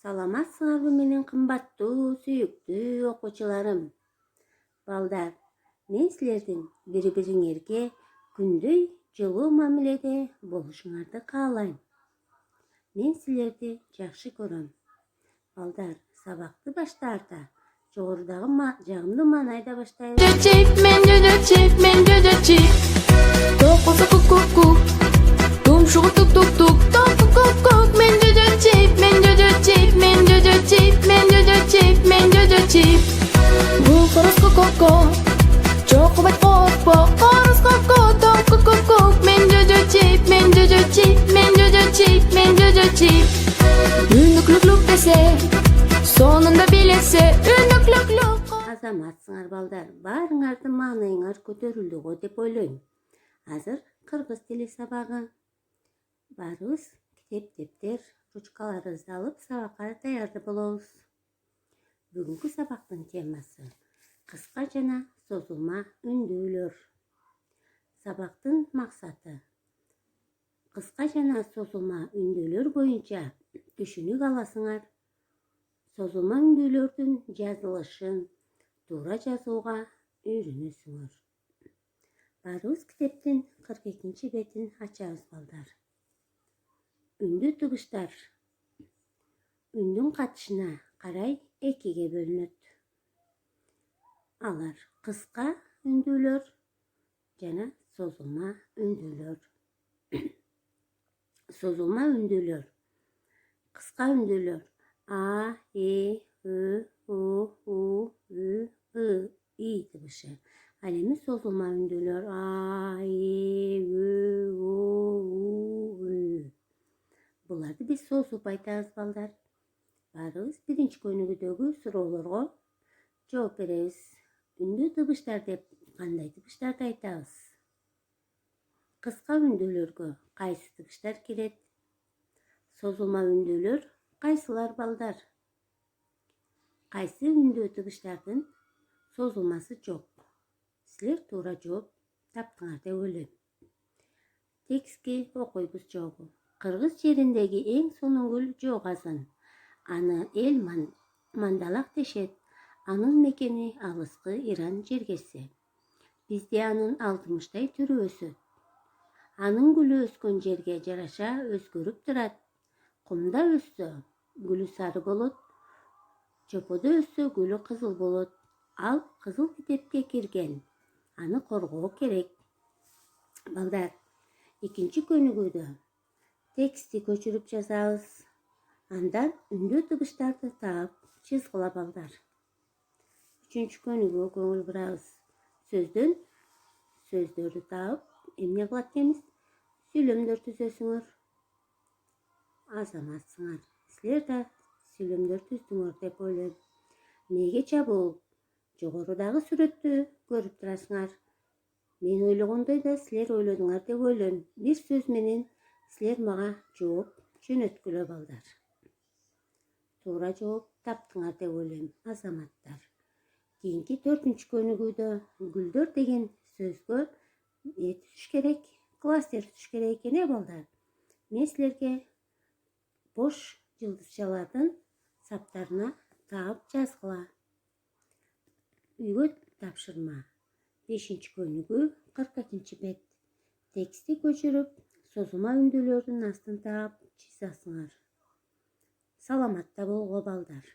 Саламатсыңарбы менин кымбаттуу, сүйүктүү окуучуларым. Балдар, мен силердин бири-бириңерге күндөй жылуу мамиледе болушуңарды каалайм. Мен силерди жакшы көрөм. Балдар, сабакты баштаарда жогорудагы жагымдуу маанайда баштайлы. Тумшугу тук-тук-тук, тук-тук-тук, мен дödö чип, мен дödö чип, мен дödö чип, мен дödö чип, мен дödö чип. Бул хороз ко-ко-ко, жок бат коркпо, хороз ко-ко, ток-ко-ко-ко, мен дödö чип, мен дödö чип, мен дödö чип, мен дödö чип. Үндүк лук-лук десе, сонунда билесе, үндүк лук-лук. Азаматсыңар балдар, баарыңардын маанайыңар көтөрүлдү го деп ойлойм. Азыр кыргыз тили сабагы. Баарыбыз китеп, дептер, ручкаларыбызды алып сабакка даярдуу болобуз. Бүгүнкү сабактын темасы кыска жана созулма үндүүлөр. Сабактын максаты кыска жана созулма үндүүлөр боюнча түшүнүк аласыңар. Созулма үндүүлөрдүн жазылышын туура жазууга үйрөнөсүңөр. Баарыбыз китептин 42 бетин ачабыз балдар. Үндүү тыгыштар үндүн катышына карай экиге бөлүнөт. Алар кыска үндүүлөр жана созулма үндүүлөр. Созулма үндүүлөр. Кыска үндүүлөр А, Э, Ö, У, У, Ü, I, И тыгышы. Ал эми созулма үндүүлөр А, Э, Ö, У, У, Ü. Буларды биз созуп айтабыз балдар. Баарыбыз биринчи көнүгүүдөгү суроолорго жооп беребиз. Үндүү тыгыштар деп кандай тыгыштарды айтабыз? Кыска үндүүлөргө кайсы тыгыштар кирет? Созулма үндүүлөр кайсылар балдар? Кайсы үндүү тыгыштардын созулмасы жок? Силер туура жооп таптыңар деп ойлойм. Текстти окуйбуз жолу. Кыргыз жериндеги эң сонун көл Жогазын. Аны эл Мандалак дешет. Анын мекени алыскы Иран жергеси. Бизде анын 60 түрү өсөт. Анын гүлү өскөн жерге жараша өзгөрүп турат. Кумда өссө, гүлү сары болот. Чоподо өссө, гүлү кызыл болот. Ал кызыл китепке кирген. Аны коргоо керек. Балдар, экинчи көнүгүүдө текстти көчүрүп жазабыз. Андан үндүү тыгыштарды таап чызгыла балдар. Үчүнчү көнүгүүгө көңүл бурабыз. Сөздөн сөздөрдү таап, эмне кылат экенбиз? Сүйлөмдөр түзөсүңөр. Азаматсыңар. Силер да сүйлөмдөр түздүңөр деп ойлойм. Эмнеге чабуул? Жогорудагы сүрөттү көрүп турасыңар. Мен ойлогондой да силер ойлодуңар деп ойлойм. Бир сөз менен силер мага жооп жөнөткүлө балдар. Туура жооп таптыңар деп ойлойм, азаматтар. Кийинки 4-үнчү көнүгүүдө гүлдөр деген сөзгө түзүш керек, кластер түзүш керек экен, балдар. Мен силерге бош жылдызчалардын саптарына таап жазгыла. Үйгө тапшырма. 5-чи көнүгүү 42 бет. Текстти көчүрүп, созулма үндүүлөрдүн астын таап чызасыңар. Саламатта болгула балдар.